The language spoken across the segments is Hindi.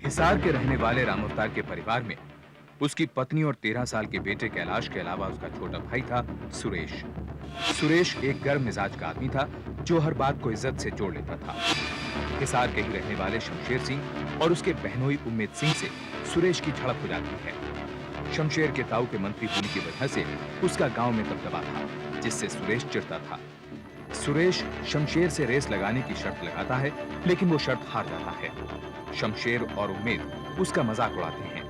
हिसार के रहने वाले राम अवतार के परिवार में उसकी पत्नी और 13 साल के बेटे कैलाश के अलावा उसका छोटा भाई था सुरेश। सुरेश एक गर्म मिजाज का आदमी था जो हर बात को इज्जत से जोड़ लेता था। हिसार के ही रहने वाले शमशेर सिंह और उसके बहनोई उम्मेद सिंह से सुरेश की झड़प हो जाती है। शमशेर के ताऊ के मंत्री होने की वजह से उसका गांव में दबदबा था, जिससे सुरेश चिढ़ता था। सुरेश शमशेर से रेस लगाने की शर्त लगाता है, लेकिन वो शर्त हार जाता है। शमशेर और उम्मेद उसका मजाक उड़ाते हैं।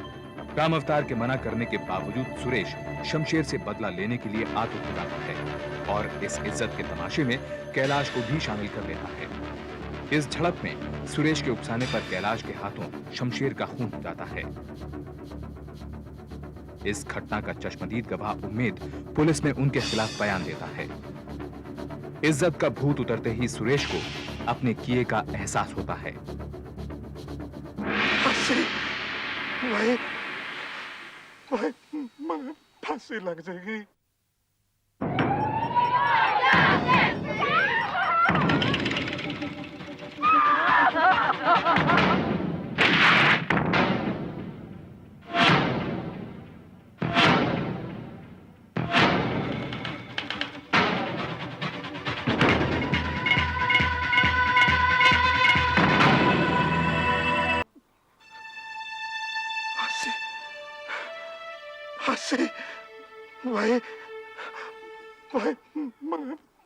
राम अवतार के मना करने के बावजूद सुरेश शमशेर से बदला लेने के लिए आतुर हो जाता है और इस इज्जत के तमाशे में कैलाश को भी शामिल कर लेता है। इस झड़प में सुरेश के उकसाने पर कैलाश के हाथों शमशेर का खून हो जाता है। इस घटना का चश्मदीद गवाह उम्मेद पुलिस में उनके खिलाफ बयान देता है। इज्जत का भूत उतरते ही सुरेश को अपने किए का एहसास होता है। फांसी लग जाएगी।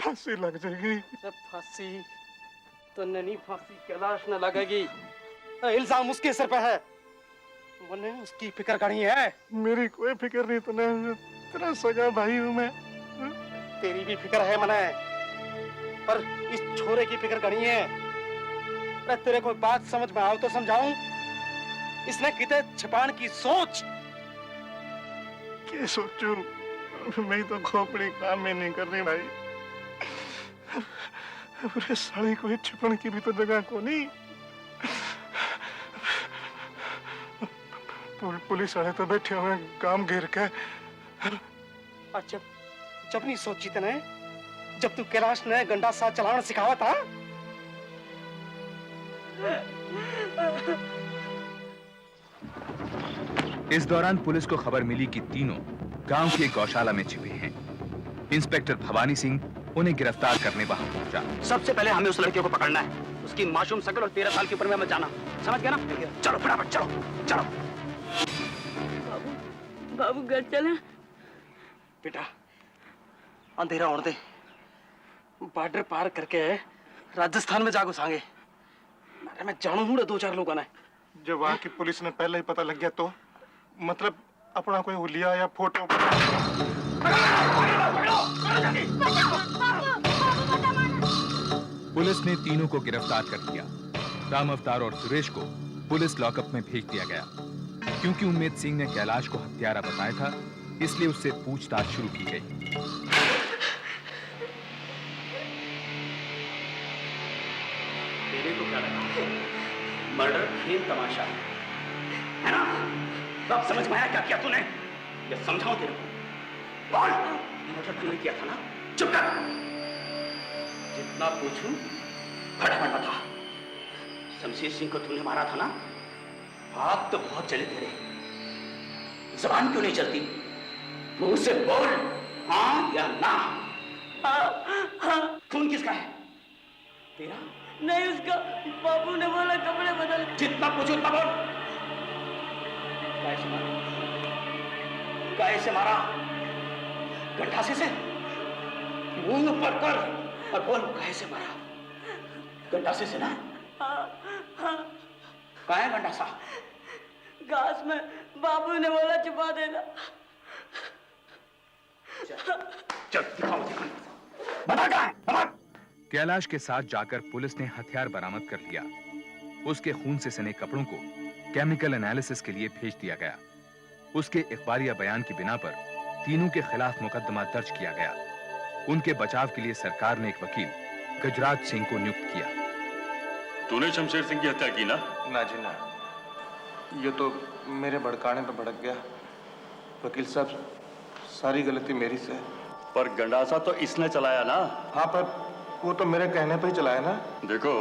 फांसी लग जाएगी। सब फांसी तो नहीं, फांसी कैलाश न लगेगी। इल्जाम उसके सर पे है। मैंने उसकी फिक्र करी है। मेरी कोई फिक्र नहीं, तेरा सगा भाई हूं मैं। तेरी भी फिक्र है मने, पर इस छोरे की फिक्र करी है। अरे तेरे को बात समझ में आओ तो समझाऊं। इसने किते छिपाने की सोच। क्या सोचूं? मैं तो खोपड़ी काम में नहीं कर रही भाई। अरे साड़ी को छिपन की भी तो जगह को नहीं। पुलिस वाले तो बैठे हुए काम घेर के। जब नहीं सोची तने, जब तू कैलाश ने गंडा साथ चलाना सिखावा था। इस दौरान पुलिस को खबर मिली कि तीनों गांव की एक गौशाला में छिपे हैं। इंस्पेक्टर भवानी सिंह उन्हें गिरफ्तार करने वहां पहुंचा। सबसे पहले हमें उस लड़के को पकड़ना है। उसकी मासूम शकल और 13 साल की उम्र में हमें जाना, समझ गया ना? चलो फटाफट चलो चलो। बाबू घर चले। बेटा अंधेरा होने दे, बॉर्डर पार करके राजस्थान में जागो सांगे। मैं जानू हूँ 2-4 लोगों ने। जब वहां की पुलिस ने पहले ही पता लग गया तो मतलब अपना कोई हुलिया या फोटो। पुलिस ने तीनों को गिरफ्तार कर लिया। राम अवतार और सुरेश को पुलिस लॉकअप में भेज दिया गया। क्योंकि उम्मेद सिंह ने कैलाश को हत्यारा बताया था, इसलिए उससे पूछताछ शुरू की गई। तेरे को क्या लगा? मर्डर खेल तमाशा है ना? अब समझ में आया क्या किया तूने? ये समझाऊं तेरे को? बोल, मर्डर तूने किया था ना? चुप कर। जितना पूछूं फटाफट बता। शमशेर सिंह को तूने मारा था ना? आग तो बहुत चले तेरे, जबान क्यों नहीं चलती? मुंह से बोल, हाँ या ना? खून किसका है? तेरा? नहीं, उसका। बाबू ने बोला कपड़े बदल। जितना पूछो उतना बोल। गाय से मारा? गंडासे से? मुंह ऊपर कर और बोल, गाय से मारा? गंडासे से ना? कहाँ है गंडासा? घास में। बाबू ने बोला छुपा देना। चल दिखाओ दिखाओ, बता कहाँ है? कैलाश के साथ जाकर पुलिस ने हथियार बरामद कर लिया। उसके खून से सने कपड़ों को केमिकल एनालिसिस के लिए भेज दिया गया। उसके इखबारिया बयान की बिना पर तीनों के खिलाफ मुकदमा दर्ज किया गया। उनके बचाव के लिए सरकार ने एक वकील गजराज सिंह को नियुक्त किया। तूने शमशेर सिंह की हत्या की ना? ना जी ना, ये तो मेरे भड़काने पे भड़क गया। वकील साहब, सारी गलती मेरी से। पर गंडासा तो इसने चलाया ना? हाँ, पर वो तो मेरे कहने पे ही चलाया ना। देखो,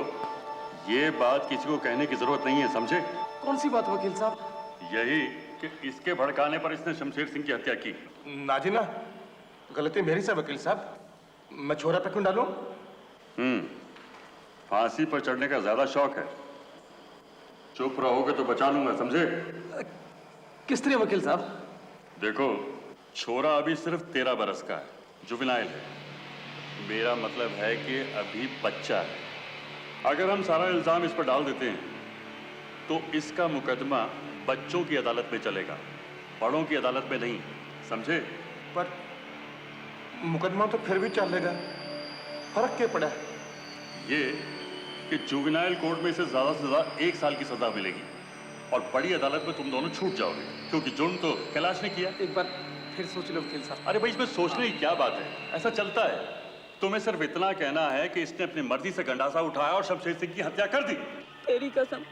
ये बात किसी को कहने की जरूरत नहीं है, समझे? कौन सी बात वकील साहब? यही कि इसके भड़काने पर इसने शमशेर सिंह की हत्या की। नाजीना, गलती मेरी से वकील साहब, मैं छोरा पे क्यों डालूं? फांसी पर चढ़ने का ज्यादा शौक है। चुप रहोगे तो बचा लूंगा, समझे? किस तरह वकील साहब? देखो, छोरा अभी सिर्फ 13 बरस का है, जुवेनाइल है। मेरा मतलब है कि अभी बच्चा है। अगर हम सारा इल्जाम इस पर डाल देते हैं तो इसका मुकदमा बच्चों की अदालत में चलेगा, बड़ों की अदालत में नहीं, समझे? पर मुकदमा तो फिर भी चलेगा, फर्क क्या पड़ा? ये कि जुवेनाइल कोर्ट में इसे ज्यादा से ज्यादा 1 साल की सजा मिलेगी और बड़ी अदालत में तुम दोनों छूट जाओगे, क्योंकि जुर्म तो कैलाश ने किया। एक बार फिर सोच लो वकील साहब। अरे भाई, इसमें सोचने की क्या बात है? ऐसा चलता है। तुम्हें सिर्फ इतना कहना है कि इसने अपनी मर्जी से गंडासा उठाया और शमशेर सिंह की हत्या कर दी। तेरी कसम,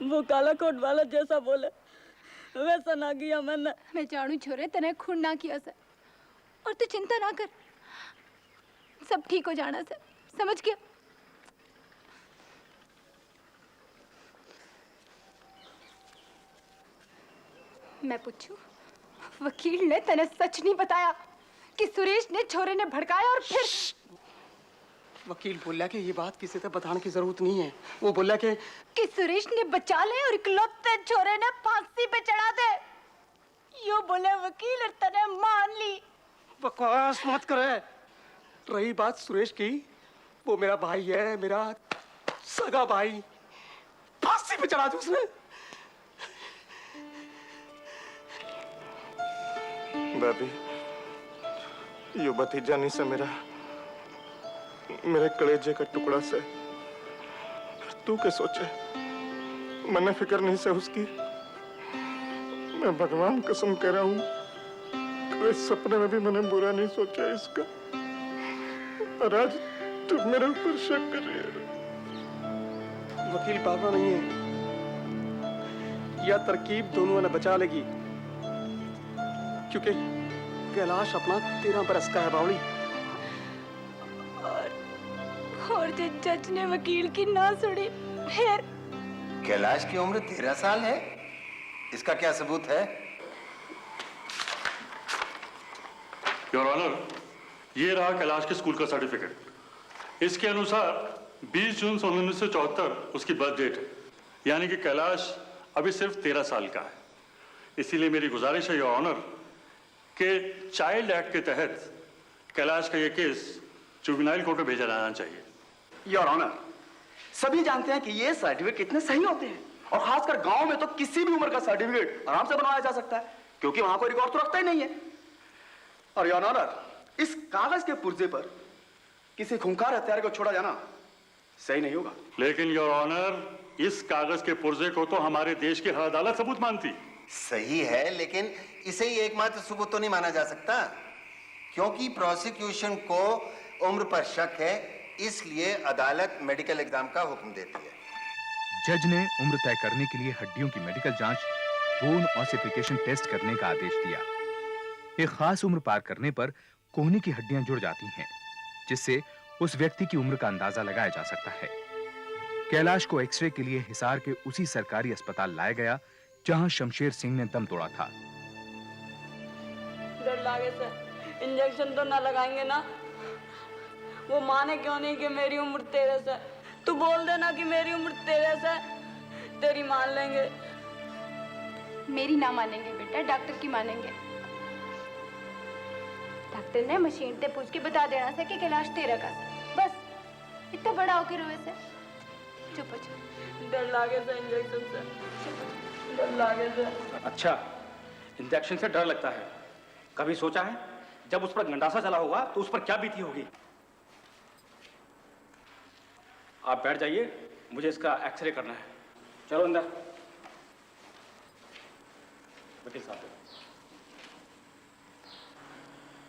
वो काला कोट वाला जैसा बोले वैसा ना किया मैंने। मैं जानू छोरे, तने खून ना किया सर, और तू चिंता ना कर, सब ठीक हो जाना सर, समझ गया? मैं पूछूं, वकील ने तने सच नहीं बताया कि सुरेश ने छोरे ने भड़काया और फिर? वकील बोला कि ये बात किसी से बताने की जरूरत नहीं है। वो बोला कि सुरेश ने बचा ले और इकलौते छोरे ने फांसी पे चढ़ा दे। यो बोले वकील और तने मान ली। बकवास मत करे। रही बात सुरेश की, वो मेरा भाई है, मेरा सगा भाई। फांसी पे चढ़ा दी उसने। भाभी, यो भतीजा नहीं से मेरे कलेजे का टुकड़ा से। तू क्या सोचे, मने फिक्र नहीं से उसकी। मैं भगवान कसम कह रहा हूँ, कोई सपने में भी मैंने बुरा नहीं सोचा इसका। और आज तू मेरे ऊपर शक कर रही है। वकील पापा नहीं है, यह तरकीब दोनों ने बचा लेगी, क्योंकि कैलाश अपना 13 बरस का है बावली। और जो जज ने वकील की ना सुनी, फिर? कैलाश की उम्र 13 साल है, इसका क्या सबूत है? योर ऑनर, ये रहा कैलाश के स्कूल का सर्टिफिकेट। इसके अनुसार 20 जून 1974 उसकी बर्थ डेट है, यानी कि कैलाश अभी सिर्फ 13 साल का है। इसीलिए मेरी गुजारिश है योर ऑनर कि चाइल्ड एक्ट के तहत कैलाश का ये केस जुवेनाइल कोर्ट में भेजा जाना चाहिए। योर ऑनर, सभी जानते हैं कि ये सर्टिफिकेट कितने सही होते हैं, और खासकर गांव में तो किसी भी उम्र का सर्टिफिकेट आराम से बनवाया जा सकता है, क्योंकि वहां कोई रिकॉर्ड तो रखता ही नहीं है। और योर ऑनर, इस कागज के पुर्जे पर किसी खूंखार हत्यारे को छोड़ा जाना सही नहीं होगा। लेकिन योर ऑनर, इस कागज के पुर्जे को तो हमारे देश की हर अदालत सबूत मानती। सही है, लेकिन इसे ही एकमात्र सबूत तो नहीं माना जा सकता, क्योंकि प्रोसिक्यूशन को उम्र पर शक है, इसलिए अदालत मेडिकल एग्जाम का हुक्म देती है। जज ने उम्र तय करने के लिए हड्डियों की मेडिकल जांच, बोन ऑसिफिकेशन टेस्ट करने का आदेश दिया। एक खास उम्र पार करने पर कोहनी की हड्डियां जुड़ जाती हैं, जिससे उस व्यक्ति की उम्र का अंदाजा लगाया जा सकता है। कैलाश को एक्सरे के लिए हिसार के उसी सरकारी अस्पताल लाया गया जहां शमशेर सिंह ने दम तोड़ा था। डर लागे से इंजेक्शन तो ना लगाएंगे ना? वो माने क्यों नहीं कि मेरी उम्र 13 से? तू बोल देना कि मेरी उम्र 13 से, तेरी मान लेंगे। मेरी ना मानेंगे बेटा, डॉक्टर की मानेंगे। डॉक्टर ने मशीन से पूछ के बता देना से कि कैलाश 13 का है। बस इतना बड़ा होके रोए से। चुप हो जा। डर लागे से इंजेक्शन से, डर लागे से। अच्छा, इंजेक्शन से डर लगता है। कभी सोचा है जब उस पर गंडासा चला होगा तो उस पर क्या बीती होगी? आप बैठ जाइए, मुझे इसका एक्सरे करना है। चलो अंदर। वकील साहब,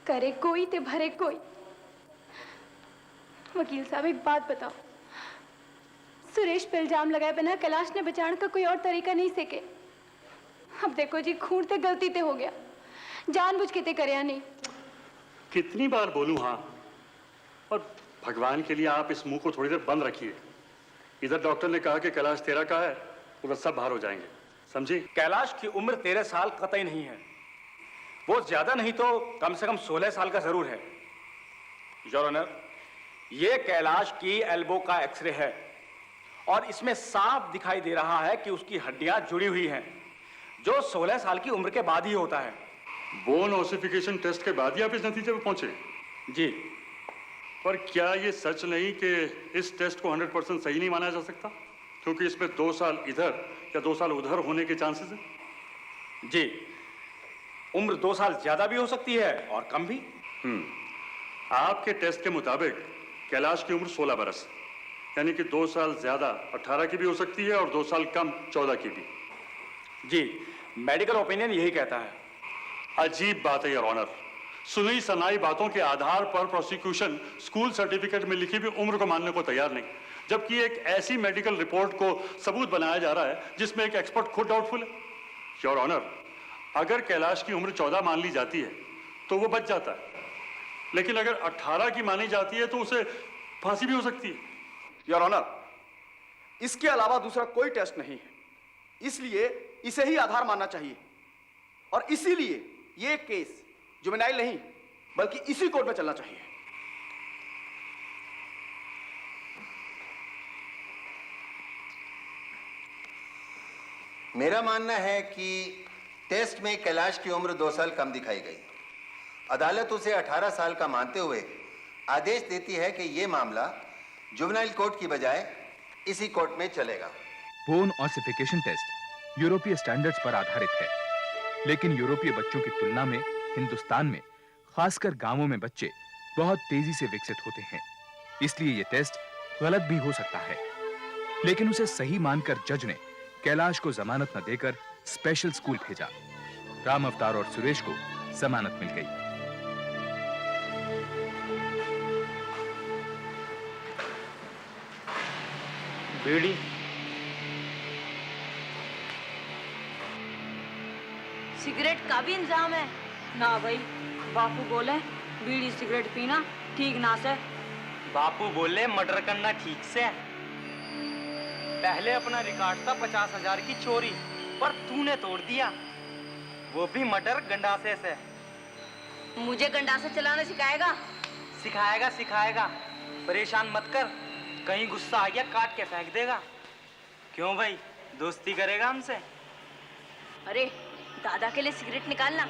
करे कोई ते भरे कोई। वकील साहब, एक बात बताओ, सुरेश पे इल्जाम लगाए बिना कैलाश ने बचाने का कोई और तरीका नहीं सीखे? अब देखो जी, खून ते गलती ते हो गया, जानबूझ के ते करया नहीं। कितनी बार बोलूं हाँ, और भगवान के लिए आप इस मुंह को थोड़ी देर बंद रखिए। इधर डॉक्टर ने कहा कि कैलाश 13 का है, उधर सब बाहर हो जाएंगे, समझी? कैलाश की उम्र 13 साल कतई नहीं है। वो ज्यादा नहीं तो कम से कम 16 साल का जरूर है। योर ऑनर, ये कैलाश की एल्बो का एक्सरे है और इसमें साफ दिखाई दे रहा है कि उसकी हड्डियां जुड़ी हुई हैं, जो 16 साल की उम्र के बाद ही होता है। बोन ओसिफिकेशन टेस्ट के बाद ही आप इस नतीजे पर पहुंचे? जी। पर क्या ये सच नहीं कि इस टेस्ट को 100% सही नहीं माना जा सकता, क्योंकि इसमें 2 साल इधर या 2 साल उधर होने के चांसेस हैं? जी, उम्र 2 साल ज्यादा भी हो सकती है और कम भी। आपके टेस्ट के मुताबिक कैलाश की उम्र 16 बरस, यानी कि 2 साल ज्यादा 18 की भी हो सकती है और 2 साल कम 14 की भी। जी, मेडिकल ओपिनियन यही कहता है। अजीब बात है योर ऑनर, सुनी सनाई बातों के आधार पर प्रोसिक्यूशन स्कूल सर्टिफिकेट में लिखी हुई उम्र को मानने को तैयार नहीं, जबकि एक ऐसी मेडिकल रिपोर्ट को सबूत बनाया जा रहा है जिसमें एक एक्सपर्ट खुद डाउटफुल है। योर ऑनर, अगर कैलाश की उम्र 14 मान ली जाती है तो वो बच जाता है, लेकिन अगर 18 की मानी जाती है तो उसे फांसी भी हो सकती है। योर ऑनर, इसके अलावा दूसरा कोई टेस्ट नहीं है, इसलिए इसे ही आधार मानना चाहिए और इसीलिए ये केस जुवेनाइल नहीं बल्कि इसी कोर्ट में चलना चाहिए। मेरा मानना है कि टेस्ट में कैलाश की उम्र 2 साल कम दिखाई गई। अदालत उसे 18 साल का मानते हुए आदेश देती है कि यह मामला जुवेनाइल कोर्ट की बजाय इसी कोर्ट में चलेगा। बोन ऑसिफिकेशन टेस्ट यूरोपीय स्टैंडर्ड्स पर आधारित है, लेकिन यूरोपीय बच्चों की तुलना में हिंदुस्तान में, खासकर गांवों में, बच्चे बहुत तेजी से विकसित होते हैं। इसलिए यह टेस्ट गलत भी हो सकता है, लेकिन उसे सही मानकर जज ने कैलाश को जमानत न देकर स्पेशल स्कूल भेजा। राम अवतार और सुरेश को जमानत मिल गई। बीड़ी सिगरेट का भी इंतजाम है ना भाई? बापू बोले बीड़ी सिगरेट पीना ठीक ना से। बापू बोले मर्डर करना ठीक से। पहले अपना रिकॉर्ड था 50,000 की चोरी, पर तूने तोड़ दिया, वो भी मर्डर गंडासे से। मुझे गंडासा चलाना सिखाएगा? सिखाएगा सिखाएगा, परेशान मत कर, कहीं गुस्सा आ गया काट के फेंक देगा। क्यों भाई, दोस्ती करेगा हमसे? अरे दादा के लिए सिगरेट निकालना।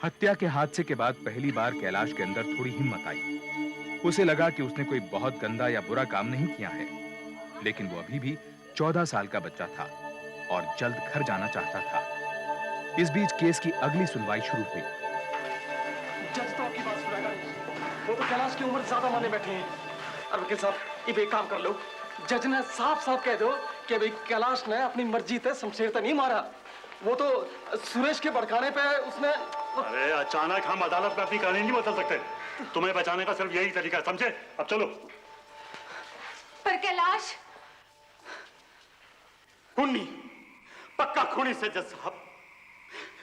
हत्या के हादसे के बाद पहली बार कैलाश के अंदर थोड़ी हिम्मत आई। उसे लगा कि उसने कोई बहुत गंदा या बुरा काम नहीं किया है, लेकिन वो अभी भी 14 साल का बच्चा था और जल्द घर जाना चाहता था। इस बीच केस की अगली सुनवाई शुरू हुई। जज तो आपकी बात सुनेगा नहीं, वो तो कैलाश की उम्र ज्यादा माने बैठे हैं। और वकील साहब, ये एक काम कर लो, जज ने साफ साफ कह दो कि भाई कैलाश ने अपनी मर्जी से शमशेर तो नहीं मारा, वो तो सुरेश के भड़काने पे उसने। अरे अचानक हम अदालत में अपनी कहानी नहीं बदल सकते, तुम्हें बचाने का सिर्फ यही तरीका है, समझे? अब चलो। पर कैलाश खूनी, पक्का खूनी से जज साहब,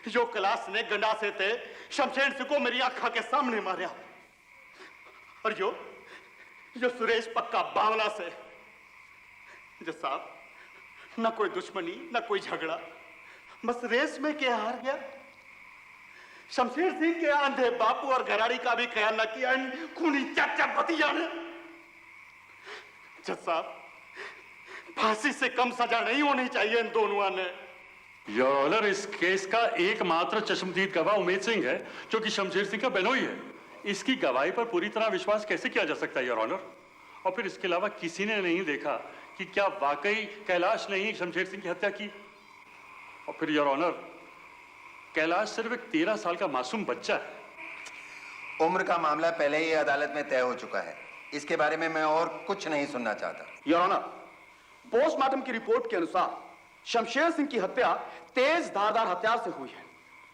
जो कैलाश ने गंडासे थे शमशेर सिंह को मेरी आंखों के सामने मारा, और जो सुरेश पक्का बावला से। जज साहब, ना कोई दुश्मनी ना कोई झगड़ा, बस रेस में के हार गया। शमशेर सिंह के अंधे बापू और घराड़ी का भी ख्याल न किया इन खूनी चाचा भतीजा ने। जज साहब, फांसी से कम सजा नहीं होनी चाहिए इन दोनों ने। योर ऑनर, इस केस का एकमात्र चश्मदीद गवाह उमेद सिंह है, जो कि शमशेर सिंह का बहनोई है। इसकी गवाही पर पूरी तरह विश्वास कैसे किया जा सकता है योर ऑनर? और फिर इसके अलावा किसी ने नहीं देखा कि क्या वाकई कैलाश ने ही शमशेर सिंह की हत्या की। और फिर योर ऑनर, कैलाश सिर्फ एक 13 साल का मासूम बच्चा है। उम्र का मामला पहले ही अदालत में तय हो चुका है, इसके बारे में मैं और कुछ नहीं सुनना चाहता। योर ऑनर, पोस्टमार्टम की रिपोर्ट के अनुसार शमशेर सिंह की हत्या तेज धारदार हथियार से हुई है,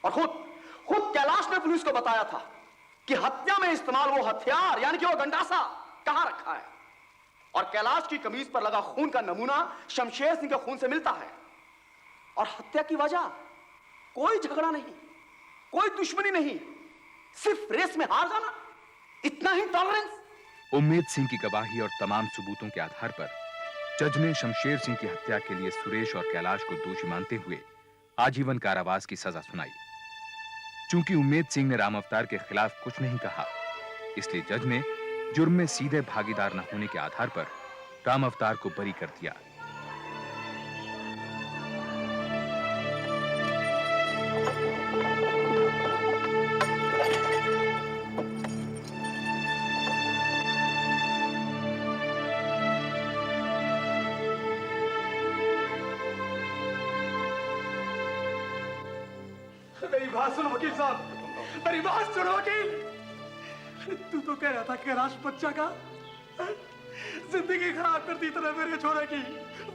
और खुद कैलाश ने पुलिस को बताया था कि हत्या में इस्तेमाल वो हथियार यानी कि वो गंडासा कहां रखा है। और कैलाश की कमीज पर लगा खून का नमूना शमशेर सिंह के खून से मिलता है। और हत्या की वजह कोई झगड़ा नहीं, कोई दुश्मनी नहीं, सिर्फ रेस में हार जाना, इतना ही टॉलरेंस। उम्मेद सिंह की गवाही और तमाम सबूतों के आधार पर जज ने शमशेर सिंह की हत्या के लिए सुरेश और कैलाश को दोषी मानते हुए आजीवन कारावास की सजा सुनाई। चूंकि उम्मेद सिंह ने राम अवतार के खिलाफ कुछ नहीं कहा, इसलिए जज ने जुर्म में सीधे भागीदार न होने के आधार पर राम अवतार को बरी कर दिया। मेरी बात सुनो वकील साहब, मेरी बात सुनो वकील। तू तो कह रहा था कैलाश बच्चा का जिंदगी खराब कर दी तरह मेरे छोरे की।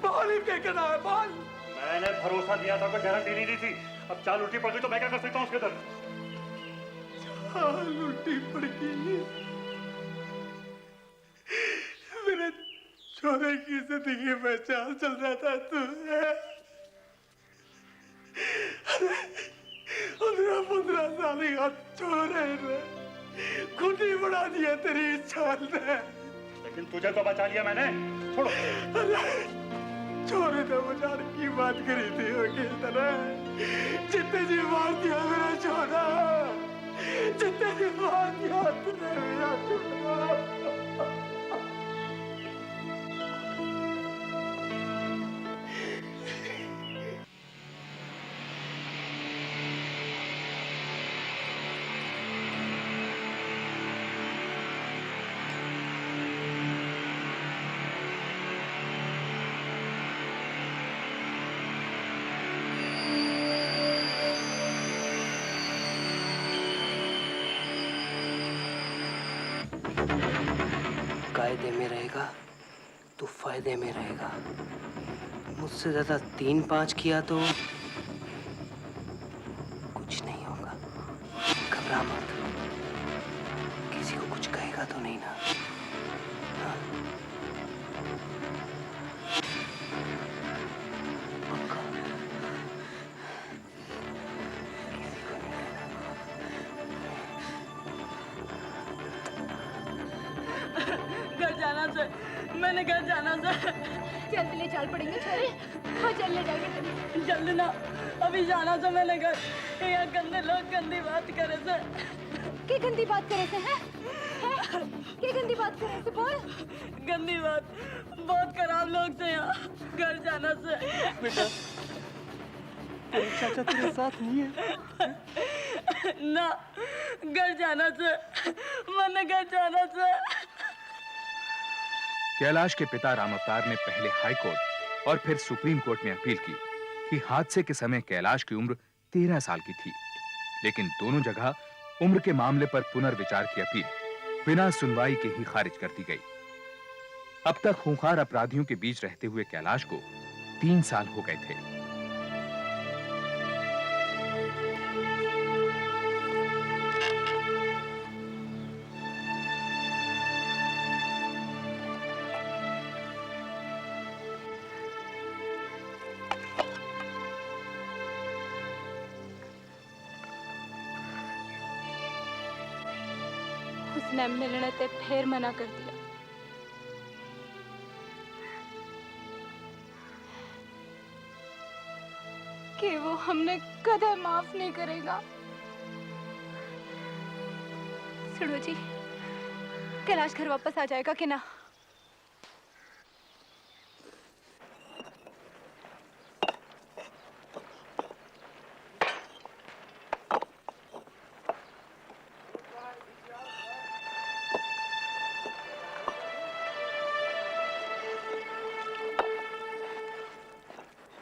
बोल ही क्या करना है, बोल। मैंने भरोसा दिया था, कोई गारंटी नहीं दी थी। अब चाल उल्टी पड़ गई तो मैं क्या कर सकता हूँ उसके अंदर? चाल उल्टी पड़ गई, मेरे छोरे की जिंदगी में चाल चल रहा था तू। 15 साल का छोरे ने खुद ही बढ़ा दिया तेरी चाल ने। लेकिन तुझे तो बचा लिया मैंने। छोड़ो। छोरे ने बचाने की बात करी थी वकील तरह। जितने जी मार दिया मेरा छोरा, जितने जी मार दिया तूने मेरा छोरा। कायदे में रहेगा तो फायदे में रहेगा। मुझसे ज्यादा 3-5 किया तो कुछ नहीं होगा। घबरा मत, किसी को कुछ कहेगा तो नहीं ना? हाँ? पक्का? घर जाना से, मैंने घर जाना से। जल्दी ले चल पड़ेंगे छोरे। हाँ चल ले जाएंगे। जल्दी ना, अभी जाना से मैंने घर। यहाँ गंदे लोग गंदी बात करे से। क्या गंदी बात करे से हैं? क्या गंदी बात करे से बोल? गंदी बात, बहुत खराब लोग से यहाँ। घर जाना से। बेटा, तेरे चाचा तेरे साथ नहीं है ना, घर जाना से, मैंने घर जाना से। कैलाश के पिता राम अवतार ने पहले हाई कोर्ट और फिर सुप्रीम कोर्ट में अपील की कि हादसे के समय कैलाश की उम्र 13 साल की थी, लेकिन दोनों जगह उम्र के मामले पर पुनर्विचार की अपील बिना सुनवाई के ही खारिज कर दी गई। अब तक खूंखार अपराधियों के बीच रहते हुए कैलाश को 3 साल हो गए थे। उसने मिलने ते फिर मना कर दिया। कि वो हमने कदे माफ नहीं करेगा। सुनो जी, कैलाश घर वापस आ जाएगा कि ना?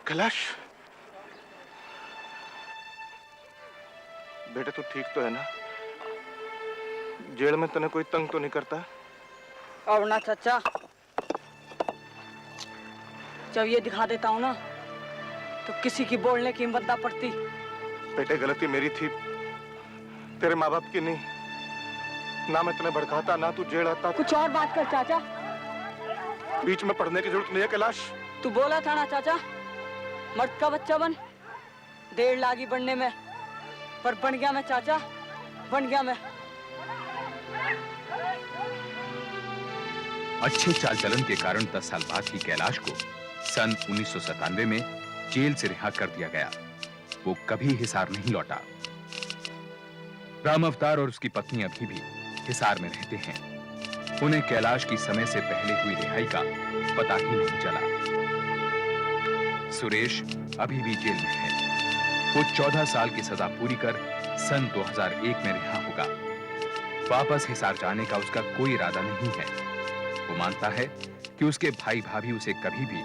कैलाश, बेटा तू ठीक तो है ना? जेल में तने कोई तंग तो नहीं करता? और ना चाचा, जब ये दिखा देता हूँ ना, तो किसी की बोलने की हिम्मत ना पड़ती। बेटे गलती मेरी थी, तेरे माँ बाप की नहीं। ना मैं तुम्हें भड़काता, ना तू जेल आता। कुछ और बात कर चाचा। बीच में पढ़ने की जरूरत नहीं है कैलाश। तू बोला था ना चाचा, मर्द का बच्चा बन। देर लागी बनने में, पर बन गया मैं चाचा, बन गया मैं। अच्छे चाल चलन के कारण 10 साल बाद ही कैलाश को सन 1997 में जेल से रिहा कर दिया गया। वो कभी हिसार नहीं लौटा। राम अवतार और उसकी पत्नी अभी भी हिसार में रहते हैं। उन्हें कैलाश की समय से पहले हुई रिहाई का पता ही नहीं चला। सुरेश अभी भी जेल में है। वो 14 साल की सजा पूरी कर सन 2001 में रिहा होगा। वापस हिसार जाने का उसका कोई इरादा नहीं है। वो मानता है कि उसके भाई भाभी उसे कभी भी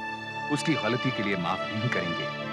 उसकी गलती के लिए माफ नहीं करेंगे।